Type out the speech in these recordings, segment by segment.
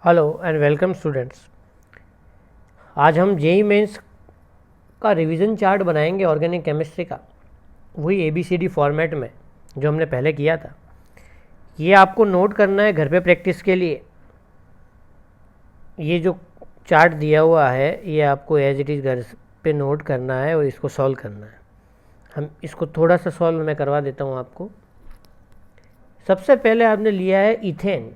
Hello and welcome students. आज हम JEE mains का रिवीजन चार्ट बनाएंगे ऑर्गेनिक केमिस्ट्री का, वही एबीसीडी फॉर्मेट में जो हमने पहले किया था। ये आपको नोट करना है घर पे प्रैक्टिस के लिए। ये जो चार्ट दिया हुआ है ये आपको एज इट इज़ घर पे नोट करना है और इसको सॉल्व करना है। हम इसको थोड़ा सा सॉल्व मैं करवा देता हूँ आपको। सबसे पहले आपने लिया है इथेन।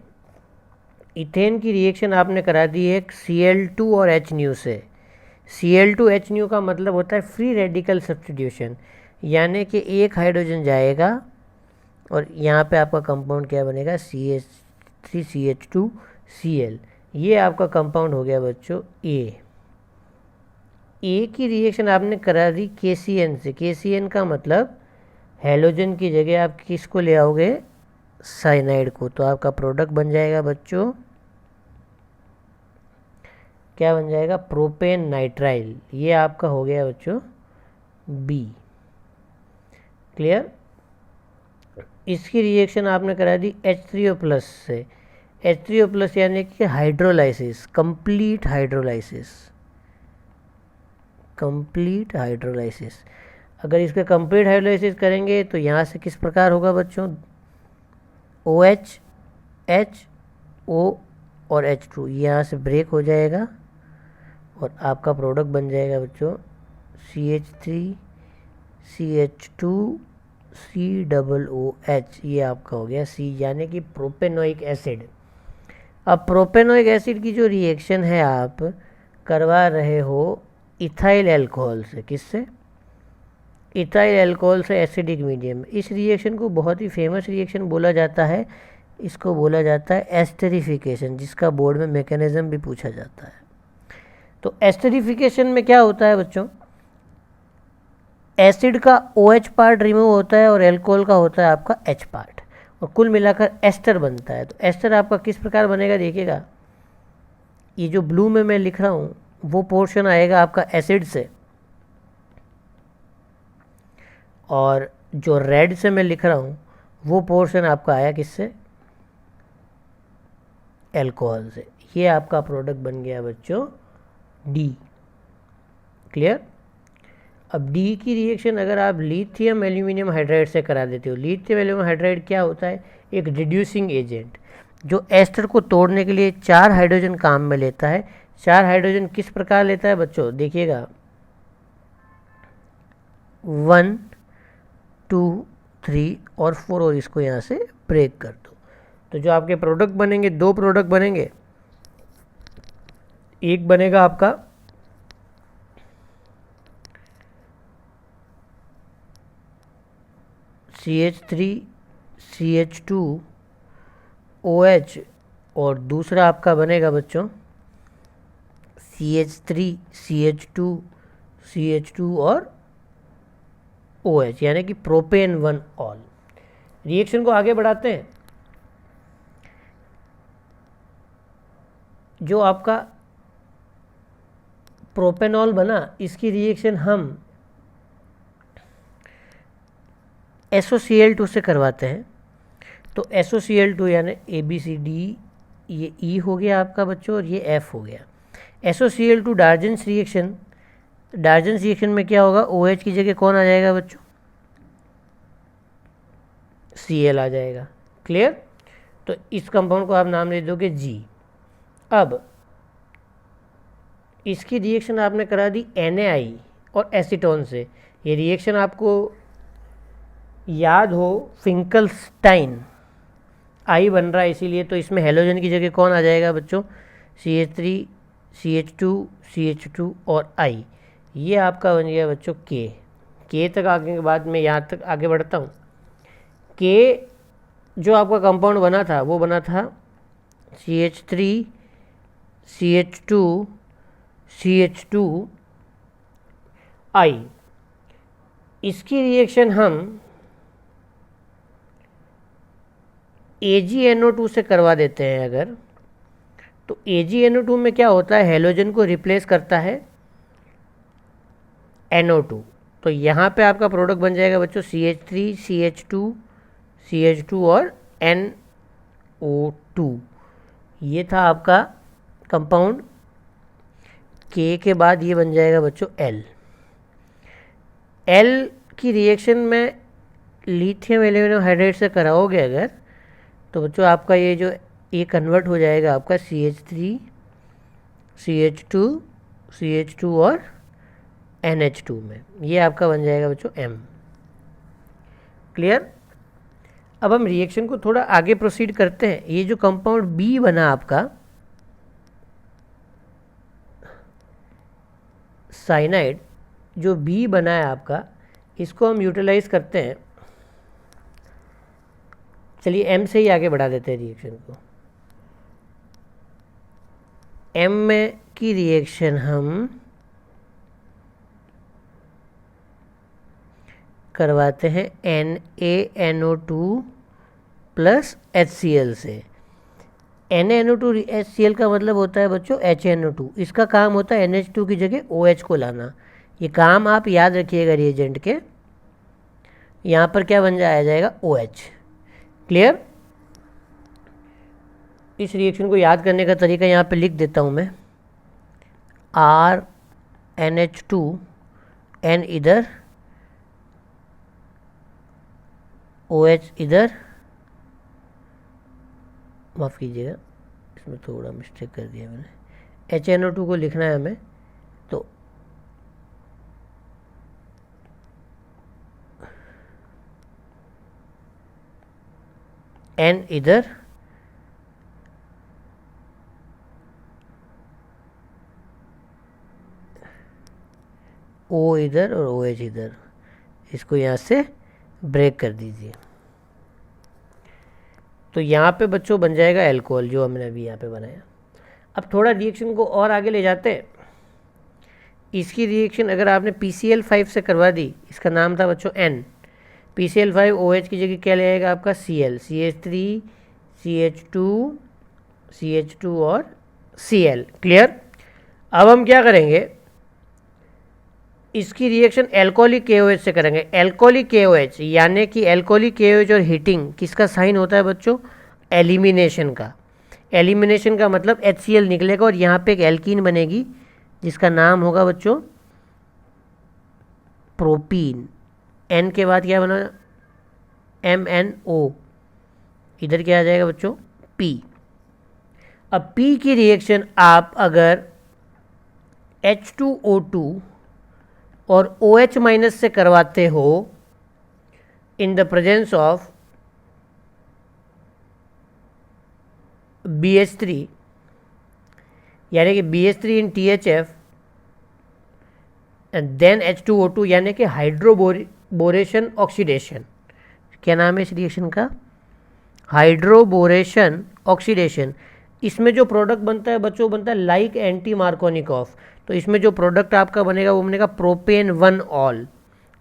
इथेन की रिएक्शन आपने करा दी है Cl2 और H न्यू से। Cl2 H न्यू का मतलब होता है फ्री रेडिकल सब्स्टिट्यूशन, यानी कि एक हाइड्रोजन जाएगा और यहाँ पे आपका कंपाउंड क्या बनेगा, CH3CH2Cl। ये आपका कंपाउंड हो गया बच्चों ए की रिएक्शन आपने करा दी KCN से। KCN का मतलब हैलोजन की जगह आप किसको ले आओगे, साइनाइड को। तो आपका प्रोडक्ट बन जाएगा बच्चों, क्या बन जाएगा, प्रोपेन नाइट्राइल। ये आपका हो गया बच्चों बी। क्लियर। इसकी रिएक्शन आपने करा दी H3O+ से। H3O+ यानी कि हाइड्रोलाइसिस, कंप्लीट हाइड्रोलाइसिस। अगर इसका कंप्लीट हाइड्रोलाइसिस करेंगे तो यहाँ से किस प्रकार होगा बच्चों, OH, H, O और H2 यहाँ से ब्रेक हो जाएगा और आपका प्रोडक्ट बन जाएगा बच्चों CH3CH2COOH। ये आपका हो गया C, यानी कि प्रोपेनोइक एसिड। अब प्रोपेनोइक एसिड की जो रिएक्शन है आप करवा रहे हो इथाइल अल्कोहल से। किससे, इथाइल अल्कोहल से एसिडिक मीडियम। इस रिएक्शन को बहुत ही फेमस रिएक्शन बोला जाता है, इसको बोला जाता है एस्टरिफिकेशन, जिसका बोर्ड में मैकेनिज्म भी पूछा जाता है। तो एस्टरिफिकेशन में क्या होता है बच्चों, एसिड का OH पार्ट रिमूव होता है और अल्कोहल का होता है आपका H पार्ट, और कुल मिलाकर एस्टर बनता है। तो एस्टर आपका किस प्रकार बनेगा देखिएगा, ये जो ब्लू में मैं लिख रहा हूँ वो पोर्शन आएगा आपका एसिड से, और जो रेड से मैं लिख रहा हूँ वो पोर्शन आपका आया किससे, अल्कोहल से। ये आपका प्रोडक्ट बन गया बच्चों डी। क्लियर। अब डी की रिएक्शन अगर आप लिथियम एल्यूमिनियम हाइड्राइड से करा देते हो। लिथियम एल्यूमिनियम हाइड्राइड क्या होता है, एक रिड्यूसिंग एजेंट जो एस्टर को तोड़ने के लिए 4 हाइड्रोजन काम में लेता है। 4 हाइड्रोजन किस प्रकार लेता है बच्चों, देखिएगा 1, 2, 3 और 4, और इसको यहाँ से ब्रेक कर दो। तो जो आपके प्रोडक्ट बनेंगे, 2 प्रोडक्ट बनेंगे। एक बनेगा आपका CH3CH2OH और दूसरा आपका बनेगा बच्चों CH3CH2CH2 और OH, यानी कि प्रोपेन 1 ऑल। रिएक्शन को आगे बढ़ाते हैं। जो आपका प्रोपेनॉल बना, इसकी रिएक्शन हम SOCl2 से करवाते हैं। तो SOCl2 यानी ABCD, ये E हो गया आपका बच्चों और ये F हो गया। SOCl2 डार्जेंस रिएक्शन, डार्जेंस रिएक्शन में क्या होगा, OH की जगह कौन आ जाएगा बच्चों, Cl आ जाएगा। क्लियर। तो इस कंपाउंड को आप नाम दे दोगे G। अब इसकी रिएक्शन आपने करा दी NaI और एसीटोन से। ये रिएक्शन आपको याद हो, फिंकलस्टाइन आई बन रहा है इसीलिए, तो इसमें हेलोजन की जगह कौन आ जाएगा बच्चों, CH3CH2CH2 और I। ये आपका बन गया बच्चों के तक आगे के बाद मैं यहाँ तक आगे बढ़ता हूँ। के जो आपका कंपाउंड बना था वो बना था CH3CH2CH2I। इसकी रिएक्शन हम AgNO2 से करवा देते हैं अगर, तो AgNO2 में क्या होता है, हेलोजन को रिप्लेस करता है NO2। तो यहाँ पे आपका प्रोडक्ट बन जाएगा बच्चों CH3CH2CH2 और NO2। ये था आपका कंपाउंड के बाद ये बन जाएगा बच्चों एल। एल की रिएक्शन में लिथियम एल्यूमिनियम हाइड्राइड से कराओगे अगर, तो बच्चों आपका ये कन्वर्ट हो जाएगा आपका CH3 CH2 CH2 और NH2 में। ये आपका बन जाएगा बच्चों M। क्लियर। अब हम रिएक्शन को थोड़ा आगे प्रोसीड करते हैं। ये जो कंपाउंड B बना आपका साइनाइड, जो B बना है आपका, इसको हम यूटिलाइज करते हैं। चलिए M से ही आगे बढ़ा देते हैं रिएक्शन को। M में की रिएक्शन हम करवाते हैं NaNO2 प्लस HCl से। NaNO2 HCl का मतलब होता है बच्चों HNO2। इसका काम होता है NH2 की जगह OH को लाना। ये काम आप याद रखिएगा रिएजेंट के। यहाँ पर क्या बन जाएगा OH। क्लियर। इस रिएक्शन को याद करने का तरीका यहाँ पे लिख देता हूँ मैं। RNH2 N इधर, OH इधर, माफ़ कीजिएगा इसमें थोड़ा मिस्टेक कर दिया मैंने। HNO2 को लिखना है हमें, तो N इधर, O इधर और OH इधर। इसको यहाँ से ब्रेक कर दीजिए। तो यहाँ पे बच्चों बन जाएगा एल्कोहल, जो हमने अभी यहाँ पे बनाया। अब थोड़ा रिएक्शन को और आगे ले जाते हैं। इसकी रिएक्शन अगर आपने PCl5 से करवा दी, इसका नाम था बच्चों N। PCl5 OH की जगह क्या ले आएगा आपका Cl, CH3 CH2 CH2 और Cl। क्लियर। अब हम क्या करेंगे, इसकी रिएक्शन एल्कोहलिक KOH से करेंगे। एल्कोहलिक KOH यानी कि एल्कोहलिक KOH और हीटिंग किसका साइन होता है बच्चों, एलिमिनेशन का। एलिमिनेशन का मतलब HCl निकलेगा और यहाँ पे एक एल्कीन बनेगी जिसका नाम होगा बच्चों प्रोपीन। N के बाद क्या बना, MNO, इधर क्या आ जाएगा बच्चों P। अब P की रिएक्शन आप अगर H2O2 और OH माइनस से करवाते हो in the presence of BH3, यानी कि BH3 in THF and then H2O2, यानी कि हाइड्रोबोरेशन ऑक्सीडेशन। क्या नाम है इस रिएक्शन का, हाइड्रोबोरेशन ऑक्सीडेशन। इसमें जो प्रोडक्ट बनता है बच्चों, बनता है लाइक एंटी मार्कोनिकॉफ। तो इसमें जो प्रोडक्ट आपका बनेगा वो बनेगा प्रोपेन 1 ऑल।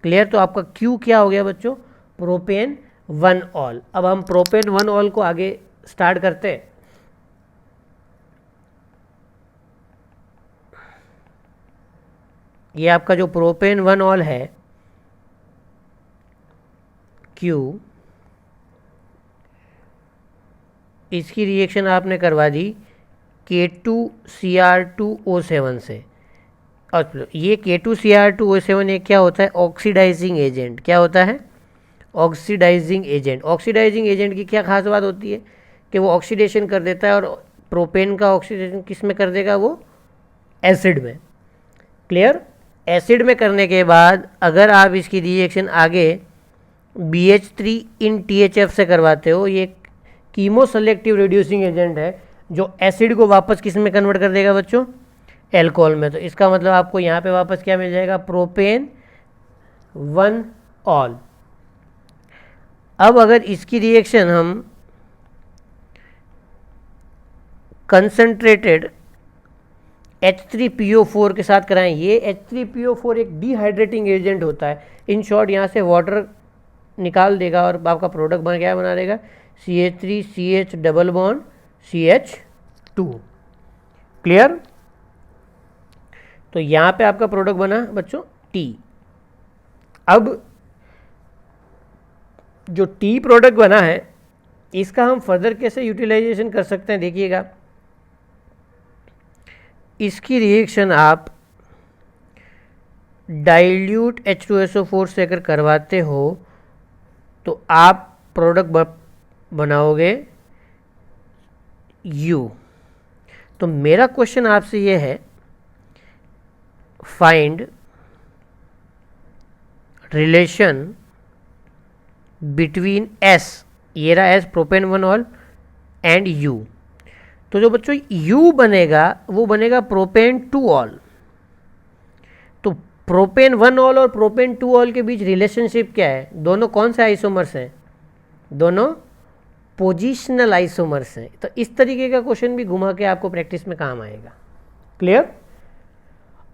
क्लियर। तो आपका Q क्या हो गया बच्चों, प्रोपेन 1 ऑल। अब हम प्रोपेन 1 ऑल को आगे स्टार्ट करते हैं। ये आपका जो प्रोपेन 1 ऑल है Q, इसकी रिएक्शन आपने करवा दी K2Cr2O7 से। और ये K2Cr2O7 एक क्या होता है, ऑक्सीडाइजिंग एजेंट। क्या होता है, ऑक्सीडाइजिंग एजेंट। ऑक्सीडाइजिंग एजेंट की क्या खास बात होती है कि वो ऑक्सीडेशन कर देता है, और प्रोपेन का ऑक्सीडेशन किस में कर देगा, वो एसिड में। क्लियर। एसिड में करने के बाद अगर आप इसकी रिएक्शन आगे BH3 इन THF से करवाते हो, ये कीमो सेलेक्टिव रिड्यूसिंग एजेंट है जो एसिड को वापस किस में कन्वर्ट कर देगा बच्चों, एल्कोहल में। तो इसका मतलब आपको यहाँ पे वापस क्या मिल जाएगा, प्रोपेन 1 ऑल। अब अगर इसकी रिएक्शन हम कंसंट्रेटेड H3PO4 के साथ कराएं, ये H3PO4 एक डिहाइड्रेटिंग एजेंट होता है। इन शॉर्ट यहाँ से वाटर निकाल देगा और आपका प्रोडक्ट क्या बना देगा, CH3CH double bond CH2। Clear. तो यहाँ पे आपका प्रोडक्ट बना बच्चों T। अब जो T प्रोडक्ट बना है इसका हम फर्दर कैसे यूटिलाइजेशन कर सकते हैं, देखिएगा। इसकी रिएक्शन आप डाइल्यूट H2SO4 से अगर करवाते हो तो आप प्रोडक्ट बनाओगे U। तो मेरा क्वेश्चन आपसे ये है, फाइंड रिलेशन बिटवीन S, ये रहा S propane 1 all and U। तो जो बच्चों U बनेगा वो बनेगा प्रोपेन 2 ऑल। तो प्रोपेन 1 ऑल और प्रोपेन 2 ऑल के बीच रिलेशनशिप क्या है? दोनों कौन से आइसोमर्स हैं? दोनों पोजिशनल आइसोमर्स हैं। तो इस तरीके का क्वेश्चन भी घुमा के आपको प्रैक्टिस में काम आएगा। क्लियर?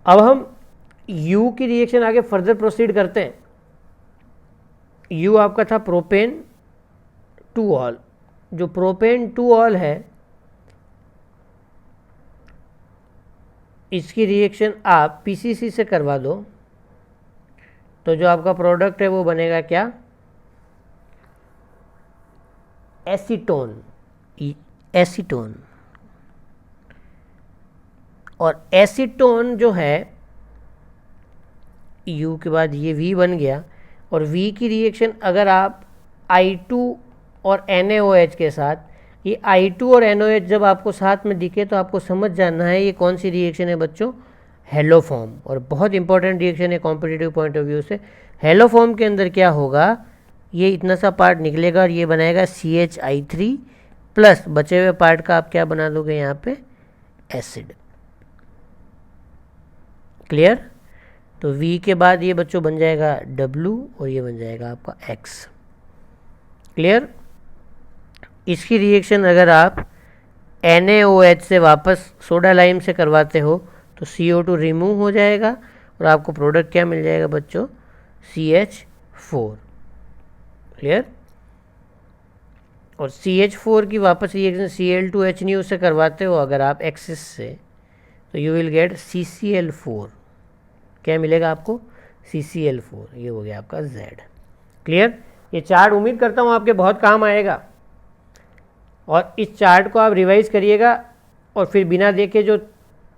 अब हम U की रिएक्शन आगे फर्दर प्रोसीड करते हैं। U आपका था प्रोपेन 2 ऑल। जो प्रोपेन 2 ऑल है इसकी रिएक्शन आप PCC से करवा दो तो जो आपका प्रोडक्ट है वो बनेगा क्या? एसीटोन। एसीटोन। और एसीटोन जो है U के बाद ये V बन गया, और V की रिएक्शन अगर आप I2 और NaOH के साथ, ये I2 और NaOH जब आपको साथ में दिखे तो आपको समझ जाना है ये कौन सी रिएक्शन है बच्चों? Hello form. और बहुत इंपॉर्टेंट रिएक्शन है कॉम्पिटिटिव पॉइंट ऑफ व्यू से। हेलो फॉर्म के अंदर क्या होगा, ये इतना सा पार्ट निकलेगा और ये बनाएगा CHI3 प्लस बचे हुए पार्ट का आप क्या बना दोगे यहाँ पे? एसिड। क्लियर? तो V के बाद ये बच्चों बन जाएगा W और ये बन जाएगा आपका X। क्लियर? इसकी रिएक्शन अगर आप NaOH से वापस सोडा लाइम से करवाते हो तो CO2 रिमूव हो जाएगा और आपको प्रोडक्ट क्या मिल जाएगा बच्चों? CH4। क्लियर? और CH4 की वापस रिएक्शन Cl2H से करवाते हो अगर आप एक्सिस से तो यू विल गेट CCl4। क्या मिलेगा आपको? CCl4। ये हो गया आपका Z। क्लियर? ये चार्ट उम्मीद करता हूँ आपके बहुत काम आएगा, और इस चार्ट को आप रिवाइज करिएगा और फिर बिना देखे जो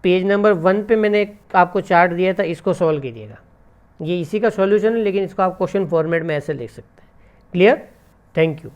पेज नंबर 1 पे मैंने आपको चार्ट दिया था इसको सॉल्व कीजिएगा। ये इसी का सॉल्यूशन है, लेकिन इसको आप क्वेश्चन फॉर्मेट में ऐसे लिख सकते हैं। क्लियर? Thank you.